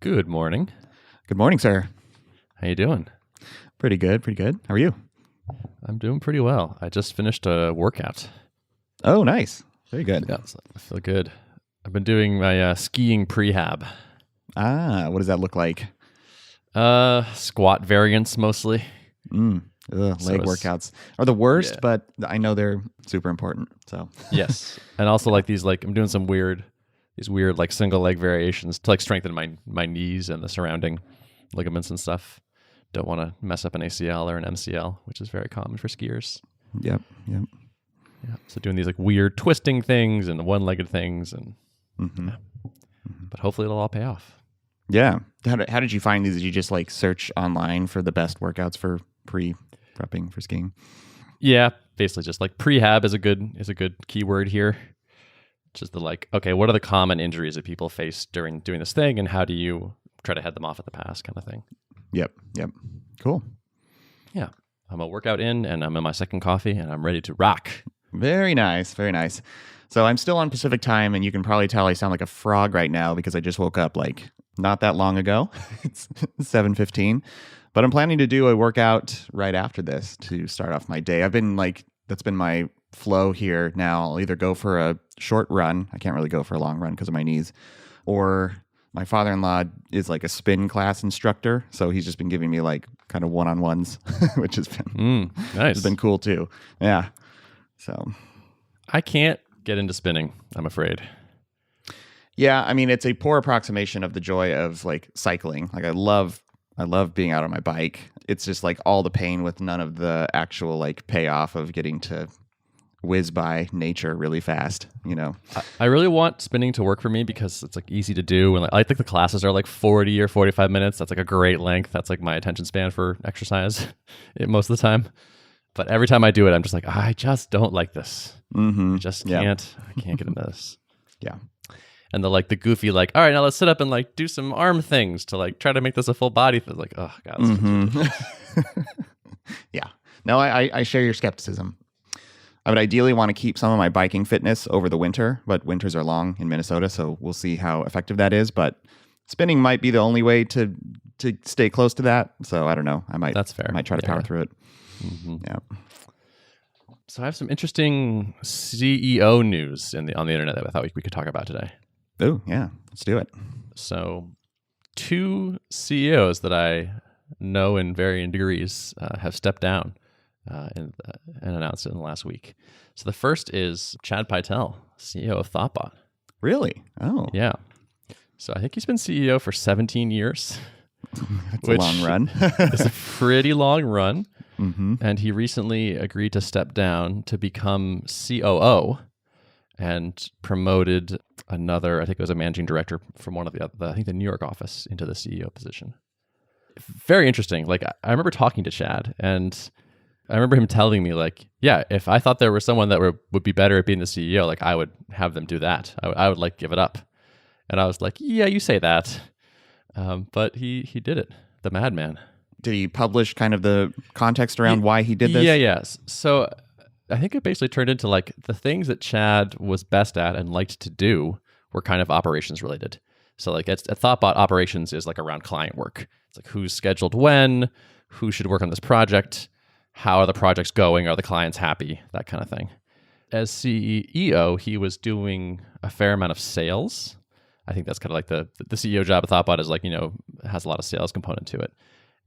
Good morning. Good morning, sir. How you doing? Pretty good, pretty good. How are you? I'm doing pretty well. I just finished a workout. Oh, nice. Very good. Yeah, so I feel good. I've been doing my skiing prehab. What does that look like? Squat variants mostly. Leg workouts are the worst, but I know they're super important. So yes, and also like these, like I'm doing some weird like single leg variations to like strengthen my knees and the surrounding ligaments and stuff. Don't want to mess up an ACL or an MCL, which is very common for skiers. Yep. Yeah. So doing these like weird twisting things and one-legged things, and but hopefully it'll all pay off. Yeah. How did you find these? Did you just like search online for the best workouts for prepping for skiing? Yeah, basically just like prehab is a good keyword here. Just the like, okay, what are the common injuries that people face during doing this thing, and how do you try to head them off at the pass, kind of thing. Yep. Cool. Yeah. I'm a workout in, and I'm in my second coffee, and I'm ready to rock. Very nice. Very nice. So I'm still on Pacific time, and you can probably tell I sound like a frog right now because I just woke up like not that long ago. It's 7:15, but I'm planning to do a workout right after this to start off my day. That's been my flow here now. I'll either go for a short run. I can't really go for a long run because of my knees, or my father-in-law is like a spin class instructor, so he's just been giving me like kind of one-on-ones, which has been nice. Has been cool too. Yeah. So I can't get into spinning, I'm afraid. Yeah, I mean it's a poor approximation of the joy of like cycling. Like I love being out on my bike. It's just like all the pain with none of the actual like payoff of getting to whiz by nature really fast, you know. I really want spinning to work for me because it's like easy to do, and like I think the classes are like 40 or 45 minutes. That's like a great length. That's like my attention span for exercise most of the time. But every time I do it, I'm just like, I just don't like this. I just can't. I can't get into this. Yeah. And the goofy like, all right, now let's sit up and like do some arm things to like try to make this a full body thing. Like, oh god. This is ridiculous. Yeah. No, I share your skepticism. I would ideally want to keep some of my biking fitness over the winter, but winters are long in Minnesota, so we'll see how effective that is. But spinning might be the only way to stay close to that. So I don't know. That's fair. I might try to power through it. Yeah. So I have some interesting CEO news on the internet that I thought we could talk about today. Oh, yeah. Let's do it. So 2 CEOs that I know in varying degrees have stepped down and announced it in the last week. So the first is Chad Pytel, CEO of Thoughtbot. Really? Oh. Yeah. So I think he's been CEO for 17 years. That's a long run. It's a pretty long run. And he recently agreed to step down to become COO and promoted another, I think it was a managing director from one of the New York office into the CEO position. Very interesting. Like I remember talking to Chad, and I remember him telling me like, yeah, if I thought there was someone that would be better at being the CEO, like I would have them do that. I would like give it up. And I was like, yeah, you say that. But he did it. The madman. Did he publish kind of the context around why he did this? Yeah. So I think it basically turned into like the things that Chad was best at and liked to do were kind of operations related. So like at Thoughtbot, operations is like around client work. It's like who's scheduled when, who should work on this project, how are the projects going, are the clients happy, that kind of thing. As CEO, he was doing a fair amount of sales. I think that's kind of like the CEO job at Thoughtbot is like, has a lot of sales component to it.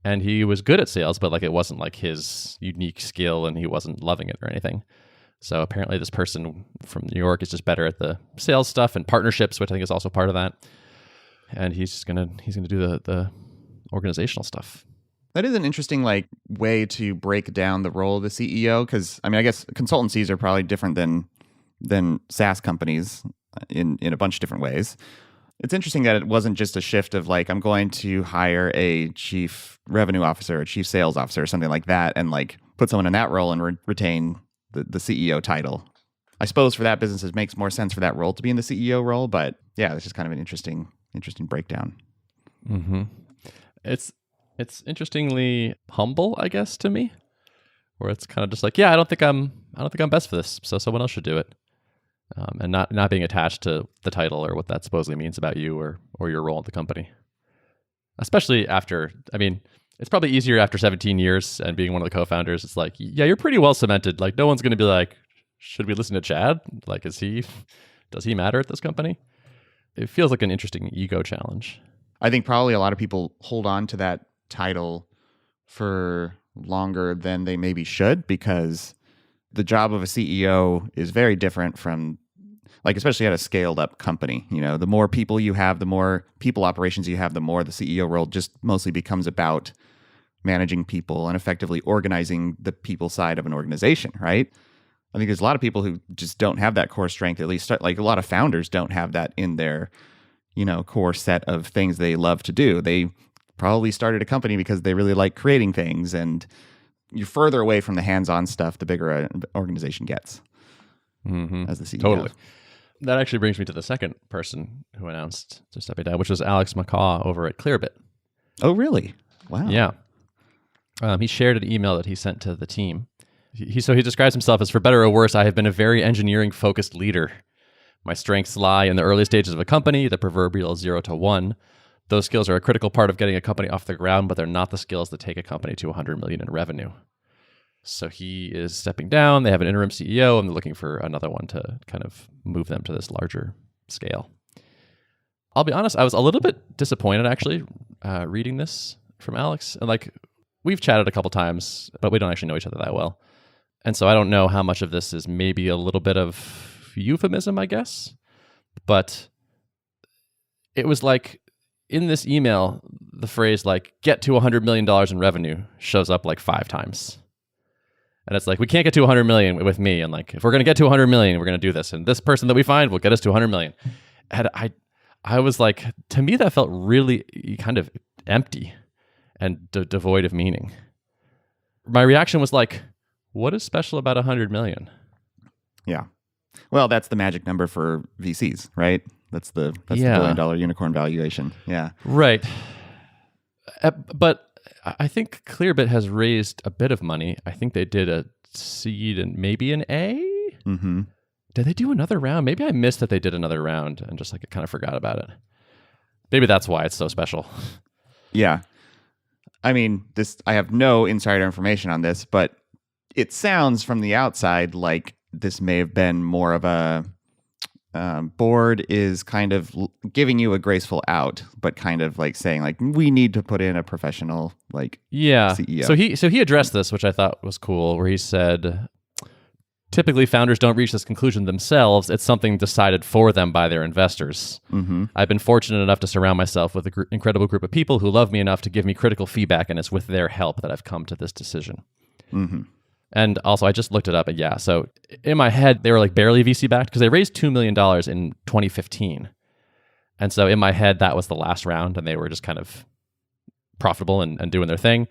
And he was good at sales, but like it wasn't like his unique skill and he wasn't loving it or anything. So apparently this person from New York is just better at the sales stuff and partnerships, which I think is also part of that. And he's gonna do the organizational stuff. That is an interesting way to break down the role of the CEO, because I guess consultancies are probably different than SaaS companies in a bunch of different ways. It's interesting that it wasn't just a shift of like, I'm going to hire a chief revenue officer, a chief sales officer, or something like that, and like put someone in that role and retain the CEO title. I suppose for that business, it makes more sense for that role to be in the CEO role, but yeah, it's just kind of an interesting breakdown. It's interestingly humble, I guess, to me, where it's kind of just like, yeah, I don't think I'm best for this, so someone else should do it. And not being attached to the title or what that supposedly means about you or your role at the company. especially after, I mean, it's probably easier after 17 years and being one of the co-founders. It's like, yeah, you're pretty well cemented. Like, no one's going to be like, should we listen to Chad? Like, does he matter at this company? It feels like an interesting ego challenge. I think probably a lot of people hold on to that title for longer than they maybe should, because the job of a CEO is very different from, like, especially at a scaled up company. You know, the more people you have, the more people operations you have, the more the CEO role just mostly becomes about managing people and effectively organizing the people side of an organization, right? I think there's a lot of people who just don't have that core strength, at least like a lot of founders don't have that in their, you know, core set of things they love to do. They probably started a company because they really like creating things, and you're further away from the hands-on stuff the bigger an organization gets as the CEO. Totally. That actually brings me to the second person who announced to stepping down, which was Alex McCaw over at Clearbit. Oh, really? Wow. Yeah. He shared an email that he sent to the team. So he describes himself as, for better or worse, I have been a very engineering-focused leader. My strengths lie in the early stages of a company, the proverbial 0 to 1. Those skills are a critical part of getting a company off the ground, but they're not the skills that take a company to 100 million in revenue. So he is stepping down. They have an interim CEO, and they're looking for another one to kind of move them to this larger scale. I'll be honest, I was a little bit disappointed, actually, reading this from Alex. And like, we've chatted a couple times, but we don't actually know each other that well. And so I don't know how much of this is maybe a little bit of euphemism, I guess. But it was like, in this email, the phrase like, get to $100 million in revenue shows up like 5 times. And it's like, we can't get to 100 million with me. And like, if we're going to get to 100 million, we're going to do this. And this person that we find will get us to 100 million. And I was like, to me, that felt really kind of empty and devoid of meaning. My reaction was like, what is special about 100 million? Yeah. Well, that's the magic number for VCs, right? That's the $1 billion unicorn valuation. Yeah. Right. But I think Clearbit has raised a bit of money. I think they did a seed and maybe an A. Mm-hmm. Did they do another round? Maybe I missed that they did another round and just like kind of forgot about it. Maybe that's why it's so special. Yeah. I mean, I have no insider information on this, but it sounds from the outside like this may have been more of a board is kind of giving you a graceful out, but kind of like saying like, we need to put in a professional CEO. So he addressed this, which I thought was cool, where he said, typically founders don't reach this conclusion themselves. It's something decided for them by their investors. Mm-hmm. I've been fortunate enough to surround myself with an incredible group of people who love me enough to give me critical feedback, and it's with their help that I've come to this decision. Mm-hmm. And also, I just looked it up, and yeah, so in my head, they were like barely VC backed because they raised $2 million in 2015. And so in my head, that was the last round, and they were just kind of profitable and doing their thing.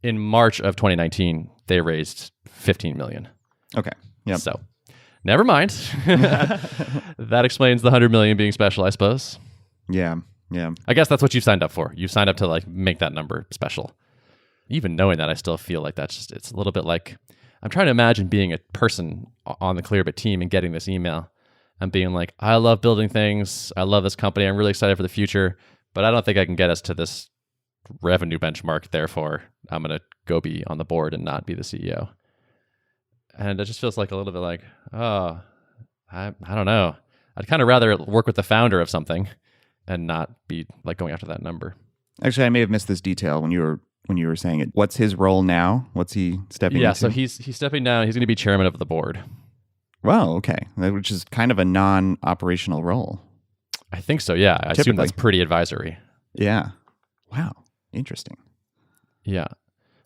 In March of 2019, they raised $15 million. Okay. Yep. So never mind. That explains the 100 million being special, I suppose. Yeah. Yeah. I guess that's what you signed up for. You signed up to like make that number special. Even knowing that, I still feel like it's a little bit like, I'm trying to imagine being a person on the Clearbit team and getting this email and being like, I love building things. I love this company. I'm really excited for the future, but I don't think I can get us to this revenue benchmark. Therefore, I'm going to go be on the board and not be the CEO. And it just feels like a little bit like, oh, I don't know. I'd kind of rather work with the founder of something and not be like going after that number. Actually, I may have missed this detail when you were saying it. What's his role now? What's he stepping into? Yeah, so he's stepping down. He's going to be chairman of the board. Wow, okay. Which is kind of a non-operational role. I think so, yeah. I assume that's pretty advisory. Yeah. Wow. Interesting. Yeah.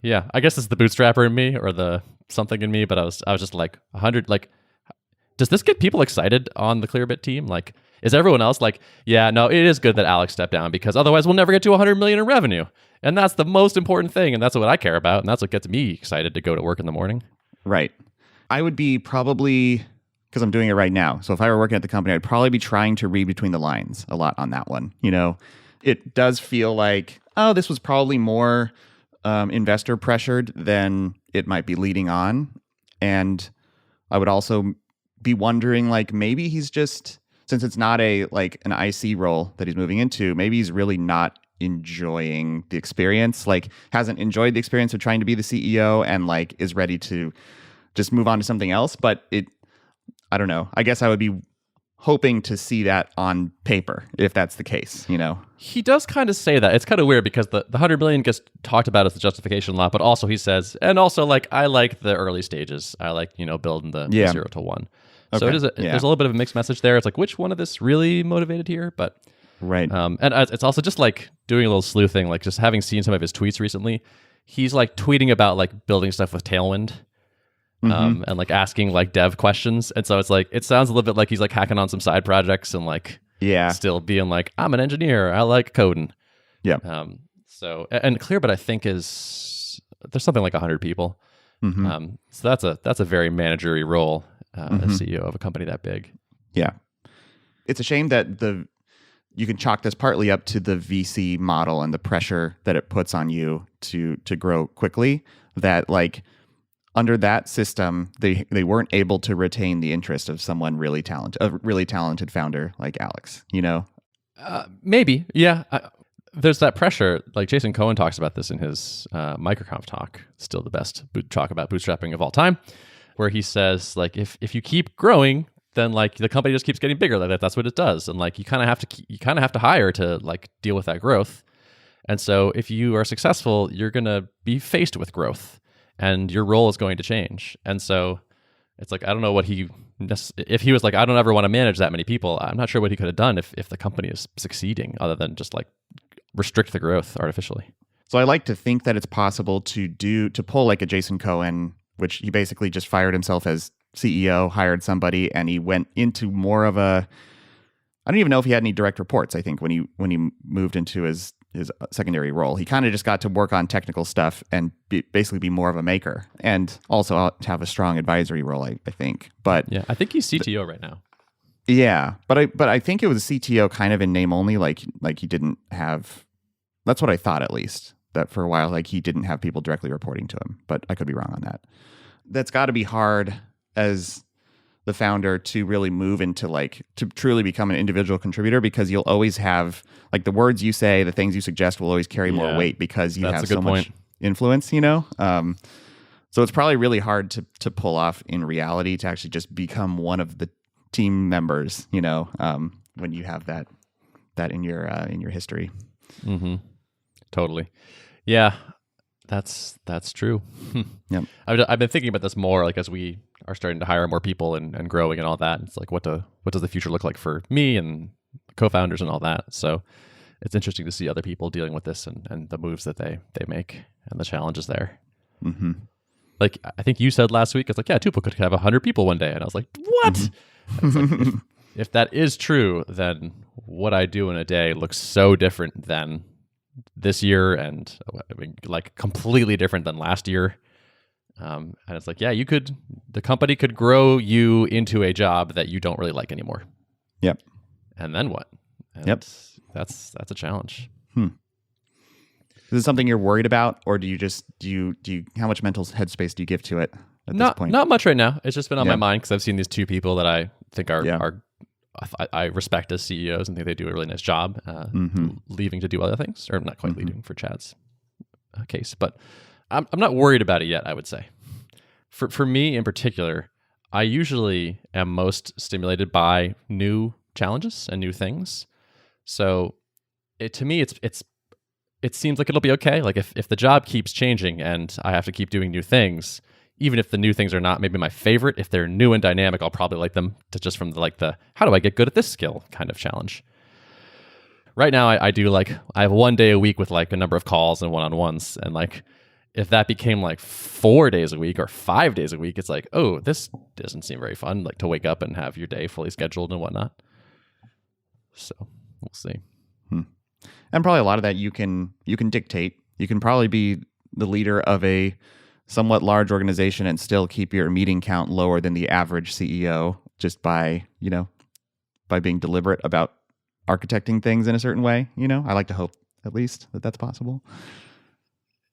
Yeah. I guess it's the bootstrapper in me or the something in me, but I was just like 100, like, does this get people excited on the Clearbit team? Like, is everyone else like, yeah, no, it is good that Alex stepped down because otherwise we'll never get to 100 million in revenue. And that's the most important thing. And that's what I care about. And that's what gets me excited to go to work in the morning. Right. I would be probably, because I'm doing it right now. So if I were working at the company, I'd probably be trying to read between the lines a lot on that one. You know, it does feel like, oh, this was probably more investor pressured than it might be leading on. And I would also be wondering, like, maybe he's just, since it's not an IC role that he's moving into, maybe he's really not enjoying the experience, like hasn't enjoyed the experience of trying to be the CEO and like is ready to just move on to something else. But I don't know. I guess I would be hoping to see that on paper if that's the case, you know. He does kind of say that. It's kind of weird because the 100 million gets talked about as the justification a lot, but also he says, and also like I like the early stages. I like, you know, building the 0 to 1. So Okay. there's a little bit of a mixed message there. It's like which one of this really motivated here, but Right. and it's also just like doing a little sleuthing, like just having seen some of his tweets recently. He's like tweeting about like building stuff with Tailwind. And like asking like dev questions. And so it's like, it sounds a little bit like he's like hacking on some side projects and like still being like, I'm an engineer. I like coding. Yeah. So, and Clearbit, I think there's something like 100 people. So that's a very managerial role as CEO of a company that big. Yeah. It's a shame that you can chalk this partly up to the VC model and the pressure that it puts on you to grow quickly, that like, under that system, they weren't able to retain the interest of someone really talented, a really talented founder like Alex, you know? Maybe, yeah. There's that pressure. Like Jason Cohen talks about this in his MicroConf talk, still the best talk about bootstrapping of all time, where he says like if you keep growing, then like the company just keeps getting bigger. Like that's what it does, and like you kind of have to hire to like deal with that growth. And so if you are successful, you're gonna be faced with growth. And your role is going to change. And so it's like, I don't know what if he was like, I don't ever want to manage that many people, I'm not sure what he could have done if the company is succeeding other than just like restrict the growth artificially. So I like to think that it's possible to pull like a Jason Cohen, which he basically just fired himself as CEO, hired somebody, and he went into more of I don't even know if he had any direct reports. I think when he moved into his secondary role, he kind of just got to work on technical stuff and basically be more of a maker, and also have a strong advisory role. I think, but yeah, I think he's CTO right now. Yeah, but I think it was CTO kind of in name only. Like he didn't have. That's what I thought, at least, that for a while, like he didn't have people directly reporting to him. But I could be wrong on that. That's got to be hard as the founder to really move into like to truly become an individual contributor, because you'll always have like the words you say, the things you suggest will always carry more weight because you have so much influence, you know? So it's probably really hard to pull off in reality, to actually just become one of the team members, you know, when you have that in your history. Mm-hmm. Totally. Yeah, that's true. Yep. I've been thinking about this more, like as we are starting to hire more people and growing and all that. It's like, what does the future look like for me and co-founders and all that? So it's interesting to see other people dealing with this and the moves that they make and the challenges there. Mm-hmm. Like I think you said last week, it's like, yeah, Tuple could have 100 people one day, and I was like, what? Mm-hmm. It's like, if that is true, then what I do in a day looks so different than this year, and I mean, like completely different than last year. And it's like, yeah, the company could grow you into a job that you don't really like anymore. Yep. And then what? And yep. That's a challenge. Is this something you're worried about, or do you how much mental headspace do you give to it at this point? Not much right now. It's just been on my mind because I've seen these two people that I think I respect as CEOs and think they do a really nice job leaving to do other things, or not quite leaving for Chad's case, but I'm not worried about it yet, I would say. For me in particular, I usually am most stimulated by new challenges and new things. So to me, it seems like it'll be okay. Like if the job keeps changing and I have to keep doing new things, even if the new things are not maybe my favorite, if they're new and dynamic, I'll probably like them just from the how do I get good at this skill kind of challenge. Right now, I have 1 day a week with like a number of calls and one-on-ones, and like if that became like 4 days a week or 5 days a week, it's like, oh, this doesn't seem very fun, like to wake up and have your day fully scheduled and whatnot. So we'll see. And probably a lot of that you can dictate. You can probably be the leader of a somewhat large organization and still keep your meeting count lower than the average CEO, just by being deliberate about architecting things in a certain way. You know, I like to hope at least that that's possible.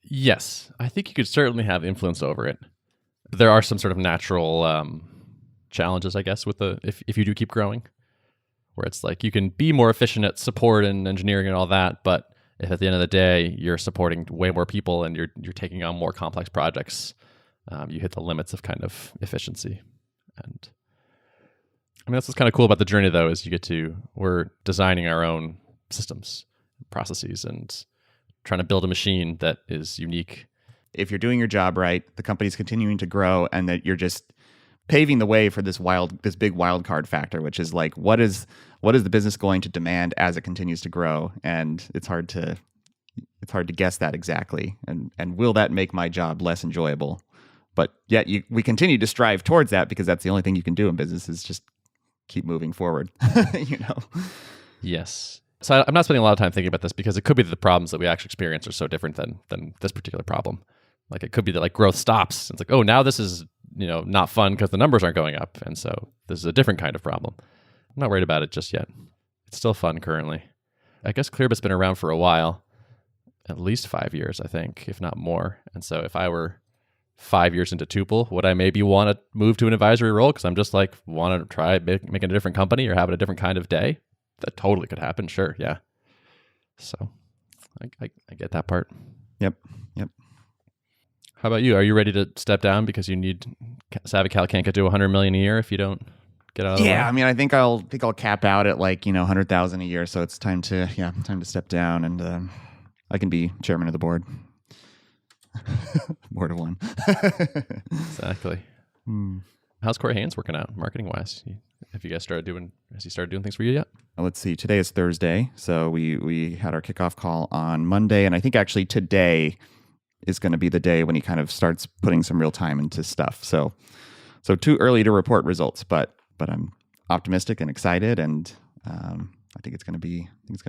Yes, I think you could certainly have influence over it. There are some sort of natural challenges, I guess, with if you do keep growing, where it's like you can be more efficient at support and engineering and all that, but if at the end of the day you're supporting way more people and you're taking on more complex projects, you hit the limits of kind of efficiency. And I mean, that's what's kind of cool about the journey, though, is we're designing our own systems, processes, and trying to build a machine that is unique. If you're doing your job right, the company's continuing to grow, and that you're just paving the way for this big wild card factor, which is like, what is the business going to demand as it continues to grow? And it's hard to guess that exactly. And will that make my job less enjoyable? But yet we continue to strive towards that, because that's the only thing you can do in business, is just keep moving forward. Yes. So I'm not spending a lot of time thinking about this, because it could be that the problems that we actually experience are so different than this particular problem. Like, it could be that like growth stops. It's like, oh, now this is, not fun because the numbers aren't going up. And so this is a different kind of problem. I'm not worried about it just yet. It's still fun currently. I guess Clearbit's been around for a while, at least 5 years, I think, if not more. And so if I were 5 years into Tuple, would I maybe want to move to an advisory role because I'm just like, want to try making a different company or having a different kind of day? That totally could happen. Sure. Yeah. So I get that part. Yep. How about you? Are you ready to step down because you need SavvyCal can't get to 100 million a year if you don't get out of the way? Yeah, I mean, I think I'll cap out at like 100,000 a year. So it's time to step down, and I can be chairman of the board. Board of one. Exactly. How's Corey Haynes working out marketing wise? Has he started doing things for you yet? Let's see. Today is Thursday, so we had our kickoff call on Monday, and I think actually today is going to be the day when he kind of starts putting some real time into stuff. So too early to report results, but I'm optimistic and excited, and I think it's going to be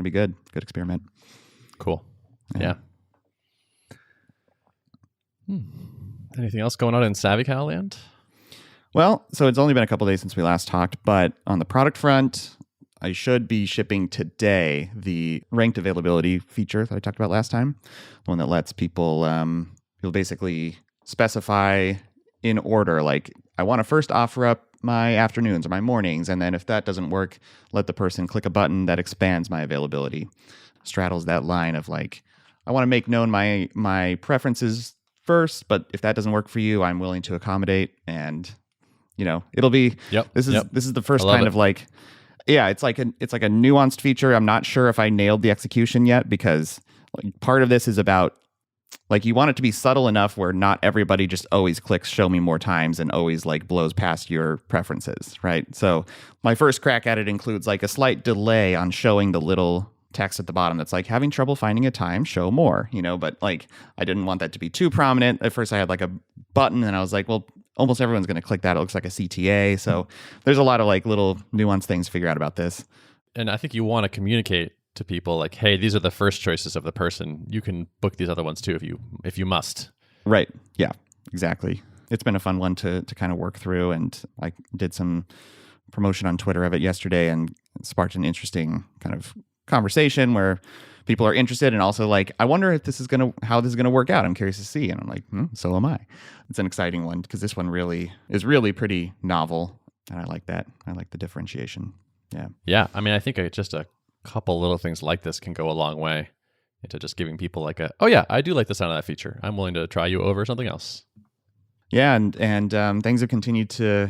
good. Good experiment. Cool. Yeah. Anything else going on in SavvyCal land? Well, so it's only been a couple of days since we last talked, but on the product front, I should be shipping today the ranked availability feature that I talked about last time, the one that lets people you'll basically specify in order, like, I want to first offer up my afternoons or my mornings, and then if that doesn't work, let the person click a button that expands my availability. Straddles that line of like, I want to make known my preferences first, but if that doesn't work for you, I'm willing to accommodate. And it'll be this is the first kind of like, yeah, it's like a nuanced feature. I'm not sure if I nailed the execution yet, because like, part of this is about like, you want it to be subtle enough where not everybody just always clicks show me more times and always like blows past your preferences, right? So my first crack at it includes like a slight delay on showing the little text at the bottom that's like, having trouble finding a time, show more, but like, I didn't want that to be too prominent. At first I had like a button, and I was like, well, almost everyone's going to click that. It looks like a CTA. So there's a lot of like little nuanced things to figure out about this. And I think you want to communicate to people like, hey, these are the first choices of the person. You can book these other ones too if you must. Right. Yeah, exactly. It's been a fun one to kind of work through, and I did some promotion on Twitter of it yesterday, and it sparked an interesting kind of conversation where people are interested, and also like, I wonder if how this is gonna work out. I'm curious to see. And I'm like, so am I. It's an exciting one, because this one is really pretty novel, and I like that. I like the differentiation. Yeah. I mean, I think just a couple little things like this can go a long way into just giving people like oh yeah, I do like the sound of that feature. I'm willing to try you over something else. Yeah, and things have continued to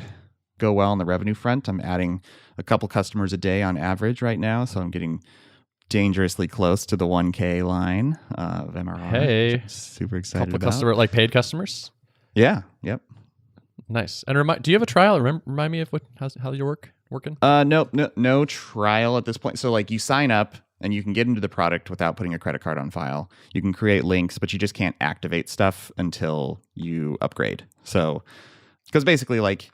go well on the revenue front. I'm adding a couple customers a day on average right now, so I'm getting dangerously close to the 1K line of MRR. Hey, super excited about. Like paid customers. Yeah. Yep. Nice. And do you have a trial? Remind me of how your working? No trial at this point. So like, you sign up and you can get into the product without putting a credit card on file. You can create links, but you just can't activate stuff until you upgrade. So, because basically like,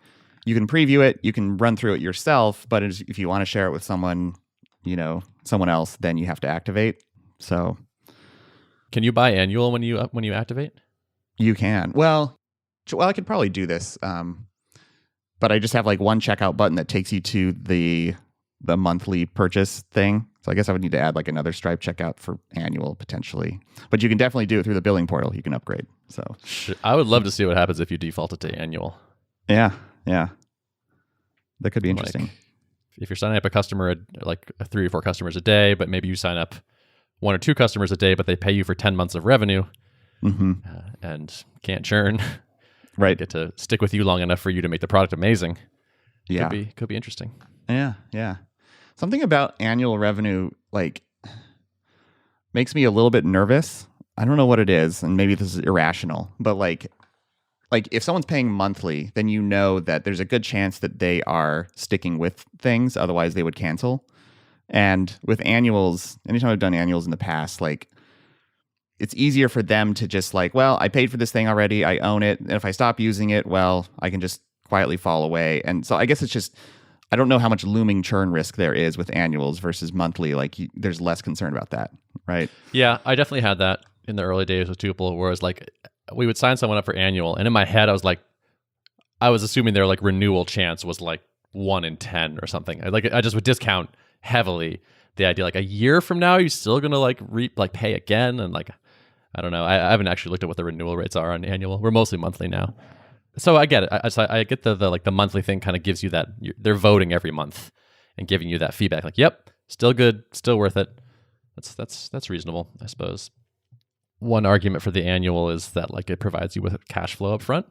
you can preview it, you can run through it yourself, but if you want to share it with someone else, then you have to activate. So, can you buy annual when you activate? You can. Well, I could probably do this, but I just have like one checkout button that takes you to the monthly purchase thing. So I guess I would need to add like another Stripe checkout for annual potentially. But you can definitely do it through the billing portal. You can upgrade. So I would love to see what happens if you default it to annual. Yeah. That could be interesting. Like, if you're signing up a customer, like 3 or 4 customers a day, but maybe you sign up 1 or 2 customers a day, but they pay you for 10 months of revenue and can't churn. Right. Get to stick with you long enough for you to make the product amazing. Yeah. Could be interesting. Yeah. Yeah. Something about annual revenue, like, makes me a little bit nervous. I don't know what it is, and maybe this is irrational, but like if someone's paying monthly, then you know that there's a good chance that they are sticking with things. Otherwise, they would cancel. And with annuals, anytime I've done annuals in the past, like, it's easier for them to just like, well, I paid for this thing already. I own it. And if I stop using it, well, I can just quietly fall away. And so I guess it's just, I don't know how much looming churn risk there is with annuals versus monthly. Like, there's less concern about that, right? Yeah, I definitely had that in the early days with Tuple, whereas like we would sign someone up for annual, and in my head I was assuming their like renewal chance was like 1 in 10 or something. I just would discount heavily the idea like a year from now you're still gonna like pay again, and like I don't know. I haven't actually looked at what the renewal rates are on annual. We're mostly monthly now, so I get it. I get the monthly thing kind of gives you that they're voting every month and giving you that feedback. Like, yep, still good, still worth it. That's reasonable, I suppose. One argument for the annual is that like it provides you with cash flow up front.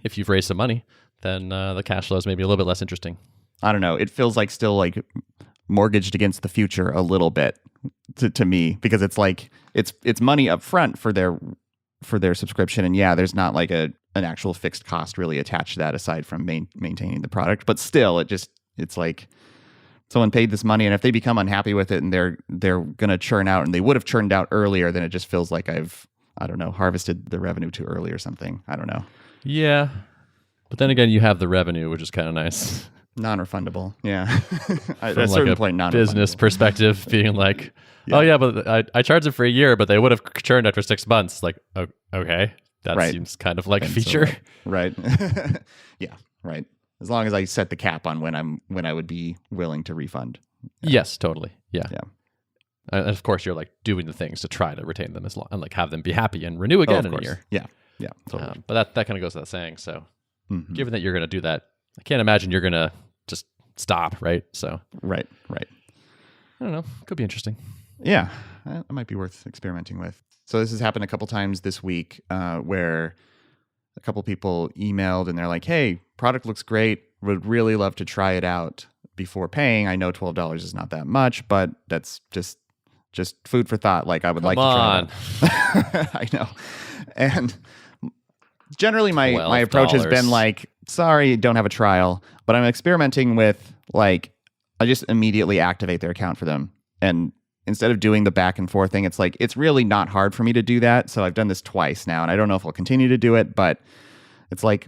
If you've raised some money, then the cash flow is maybe a little bit less interesting. I don't know. It feels like still like mortgaged against the future a little bit to me, because it's like it's money up front for their subscription, and yeah, there's not like an actual fixed cost really attached to that aside from maintaining the product, but still it's like someone paid this money, and if they become unhappy with it and they're gonna churn out, and they would have churned out earlier, then it just feels like I don't know, harvested the revenue too early or something. I don't know. Yeah, but then again, you have the revenue, which is kind of nice. Non-refundable, yeah. At From a like certain a point, non-refundable. business perspective, being like, oh yeah, but I charged it for a year, but they would have churned after 6 months. Like, okay, that Right. seems kind of like a And feature. so, right. Yeah, right. As long as I set the cap on when I would be willing to refund. Yes, totally. Yeah. Yeah. And of course, you're like doing the things to try to retain them as long and like have them be happy and renew again in a year. Yeah. Yeah. Totally. But that kind of goes without saying. So, given that you're going to do that, I can't imagine you're going to just stop, right? So, Right. I don't know. Could be interesting. Yeah, that might be worth experimenting with. So this has happened a couple times this week, where a couple people emailed and they're like, "Hey, product looks great. Would really love to try it out before paying. I know $12 is not that much, but that's just food for thought. Like, I would like to try it out." I know. And generally my approach has been like, sorry, don't have a trial, but I'm experimenting with like, I just immediately activate their account for them. And instead of doing the back and forth thing, it's like, it's really not hard for me to do that. So I've done this twice now, and I don't know if I'll continue to do it, but it's like,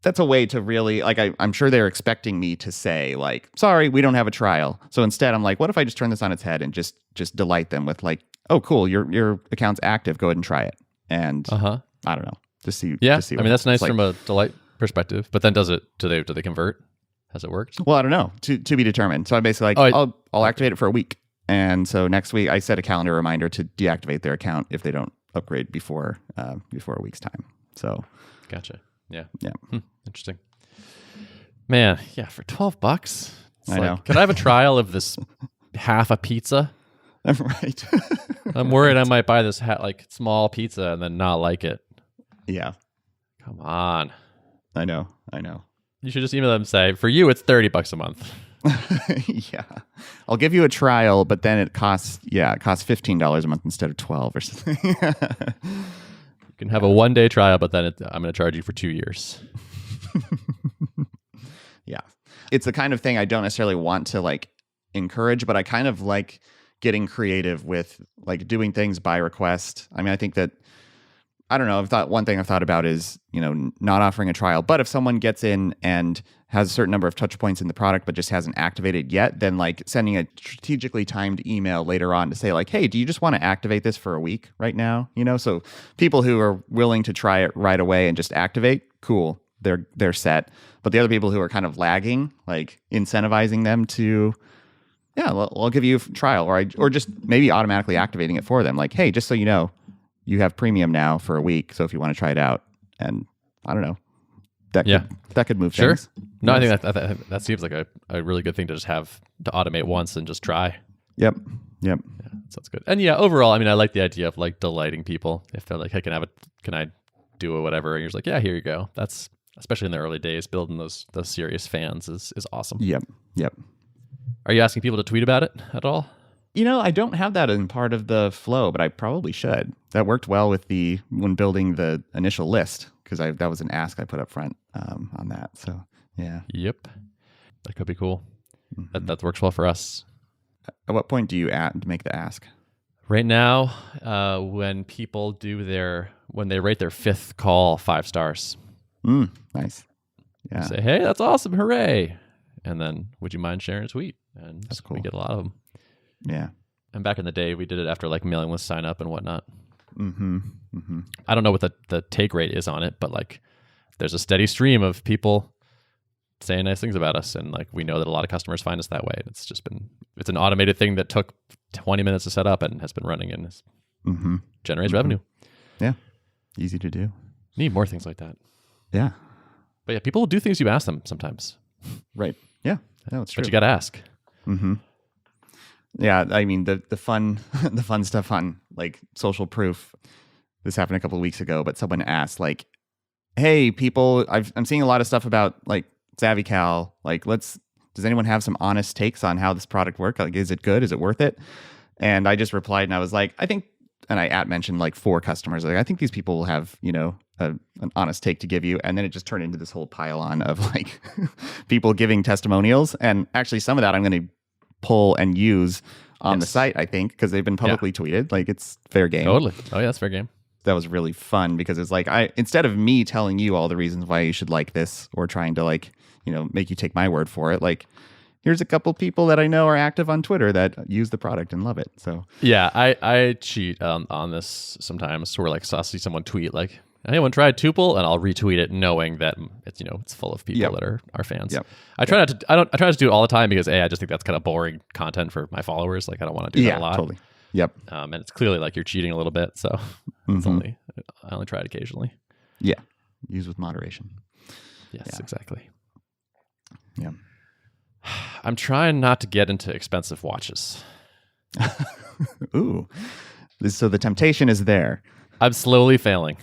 that's a way to really, like, I'm sure they're expecting me to say like, sorry, we don't have a trial. So instead I'm like, what if I just turn this on its head and just delight them with like, oh, cool, your account's active, go ahead and try it. And I don't know, just see. Yeah, just see I mean, that's nice like. from a delight perspective, but then do they convert? Has it worked? Well, I don't know, to be determined. So I'm basically like, I'll activate it for a week. And so next week I set a calendar reminder to deactivate their account if they don't upgrade before a week's time. So Gotcha. Yeah. Yeah. Interesting. Man, yeah, for $12. I know. Could I have a trial of this half a pizza? Right. I'm worried I might buy this small pizza and then not like it. Yeah. Come on. I know. You should just email them and say, for you, it's $30 a month. Yeah. I'll give you a trial, but then it costs $15 a month instead of 12 or something. You can have a 1-day trial, but then I'm going to charge you for 2 years. Yeah. It's the kind of thing I don't necessarily want to like encourage, but I kind of like getting creative with like doing things by request. I mean, I think that, I don't know, one thing I've thought about is, not offering a trial, but if someone gets in and has a certain number of touch points in the product, but just hasn't activated yet, then like sending a strategically timed email later on to say like, hey, do you just want to activate this for a week right now? So people who are willing to try it right away and just activate, cool, they're set. But the other people who are kind of lagging, like incentivizing them to, yeah, I'll give you a trial, or just maybe automatically activating it for them. Like, hey, just so you know, you have premium now for a week. So if you want to try it out, and I don't know, that could move things. No, I think that seems like a really good thing to just have to automate once and just try. Yep. Yep. Yeah, that sounds good. And yeah, overall, I mean, I like the idea of like delighting people. If they're like, hey, can I do a whatever? And you're just like, yeah, here you go. That's, especially in the early days, building those serious fans is awesome. Yep. Yep. Are you asking people to tweet about it at all? I don't have that in part of the flow, but I probably should. That worked well with when building the initial list, because that was an ask I put up front on that. So yeah. Yep. That could be cool. Mm-hmm. That works well for us. At what point do you make the ask? Right now, when people when they rate their 5th call 5 stars. Nice. Yeah. Say, hey, that's awesome. Hooray. And then, would you mind sharing a tweet? And that's cool. We get a lot of them. Yeah. And back in the day, we did it after like mailing list sign up and whatnot. Mm-hmm. Mm-hmm. I don't know what the take rate is on it, but like there's a steady stream of people saying nice things about us. And like we know that a lot of customers find us that way. It's an automated thing that took 20 minutes to set up and has been running and generates revenue. Yeah. Easy to do. Need more things like that. Yeah. But yeah, people will do things you ask them sometimes. Right. Yeah. No, it's true. But you got to ask. Mm-hmm. Yeah, I mean the fun the fun stuff on like social proof. This happened a couple of weeks ago, but someone asked like, "Hey, people, I'm seeing a lot of stuff about like SavvyCal. Like, does anyone have some honest takes on how this product works? Like, is it good? Is it worth it?" And I just replied, and I was like, "I think," and I mentioned like 4 customers. Like, I think these people will have an honest take to give you. And then it just turned into this whole pile on of like people giving testimonials, and actually some of that I'm going to pull and use on the site, I think, because they've been publicly tweeted. Like, it's fair game. Totally. Oh yeah, it's fair game. That was really fun because it's like instead of me telling you all the reasons why you should like this or trying to like, make you take my word for it, like here's a couple people that I know are active on Twitter that use the product and love it. So yeah, I cheat on this sometimes where like I'll see someone tweet like, anyone tried Tuple, and I'll retweet it knowing that it's it's full of people that are fans. Yep. I try not to do it all the time because I just think that's kind of boring content for my followers. Like I don't want to do that a lot. Totally. Yep. And it's clearly like you're cheating a little bit, so I only try it occasionally. Yeah. Use with moderation. Yes, exactly. Yeah. I'm trying not to get into expensive watches. Ooh. So the temptation is there. I'm slowly failing.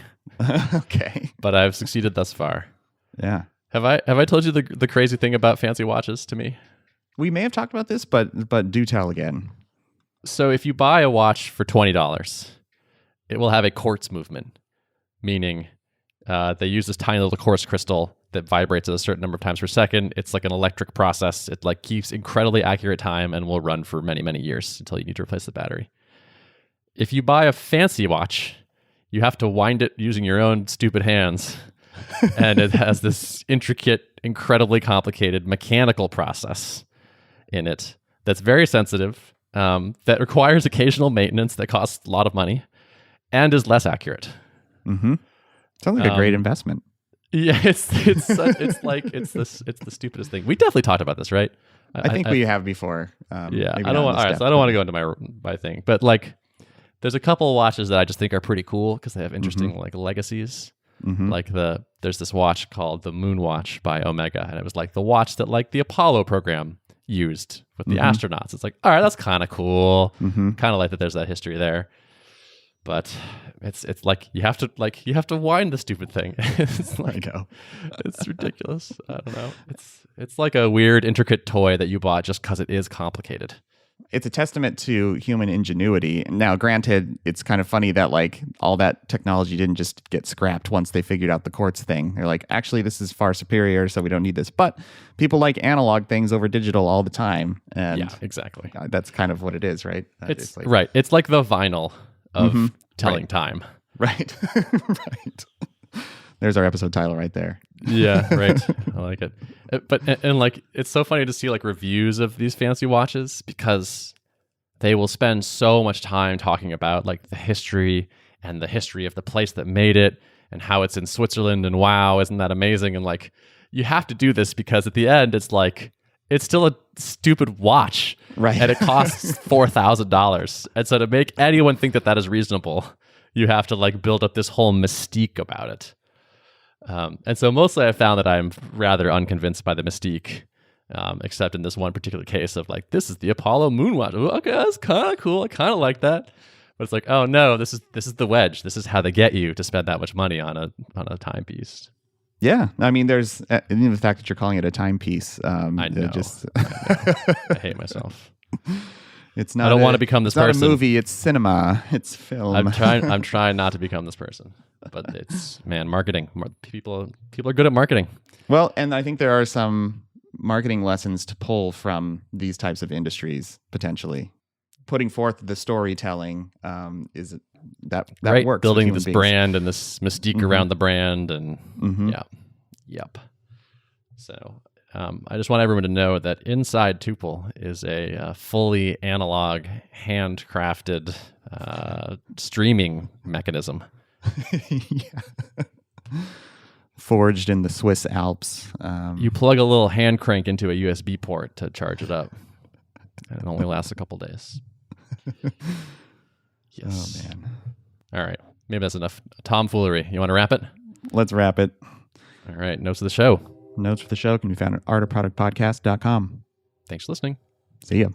Okay. But I've succeeded thus far. Yeah. Have I told you the crazy thing about fancy watches to me? We may have talked about this, but do tell again. So if you buy a watch for $20, it will have a quartz movement, meaning they use this tiny little quartz crystal that vibrates at a certain number of times per second. It's like an electric process. It like keeps incredibly accurate time and will run for many, many years until you need to replace the battery. If you buy a fancy watch, you have to wind it using your own stupid hands. And it has this intricate, incredibly complicated mechanical process in it that's very sensitive, that requires occasional maintenance that costs a lot of money and is less accurate. Mm-hmm. Sounds like a great investment. Yeah, it's the stupidest thing. We definitely talked about this, right? I think we have before. Yeah, I don't want to go into my thing, but like, there's a couple of watches that I just think are pretty cool because they have interesting like legacies. Mm-hmm. Like there's this watch called the Moon Watch by Omega, and it was like the watch that like the Apollo program used with the astronauts. It's like, all right, that's kind of cool. Kind of like that there's that history there. But it's like you have to wind the stupid thing. It's like, it's ridiculous. I don't know. It's like a weird intricate toy that you bought just because it is complicated. It's a testament to human ingenuity. Now, granted, it's kind of funny that like all that technology didn't just get scrapped once they figured out the quartz thing. They're like, actually, this is far superior, so we don't need this. But people like analog things over digital all the time. And yeah, exactly. That's kind of what it is, right? It's like, right. It's like the vinyl of telling time. Right. Right. There's our episode title right there. Yeah, right. I like it. But like, it's so funny to see like reviews of these fancy watches because they will spend so much time talking about like the history and the history of the place that made it and how it's in Switzerland and wow, isn't that amazing? And like, you have to do this because at the end, it's like, it's still a stupid watch. Right. And it costs $4,000. And so to make anyone think that is reasonable, you have to like build up this whole mystique about it. And so mostly I found that I'm rather unconvinced by the mystique. except in this one particular case of like, this is the Apollo moonwatch. Ooh, okay, that's kind of cool. I kind of like that. But it's like, oh no, this is the wedge. This is how they get you to spend that much money on a timepiece. Yeah, I mean, there's even the fact that you're calling it a timepiece. I know. I know. I hate myself. It's not. I don't want to become this person. It's not a movie. It's cinema. It's film. I'm trying not to become this person. But it's marketing. People are good at marketing. Well, and I think there are some marketing lessons to pull from these types of industries potentially. Putting forth the storytelling is that right. Works. Building this brand and this mystique around the brand, and yep. So I just want everyone to know that inside Tuple is a fully analog, handcrafted streaming mechanism. Yeah. Forged in the Swiss Alps. You plug a little hand crank into a USB port to charge it up, and it only lasts a couple days. Yes. Oh, man. All right. Maybe that's enough tomfoolery. You want to wrap it? Let's wrap it. All right. Notes of the show. Notes for the show can be found at artofproductpodcast.com. Thanks for listening. See ya.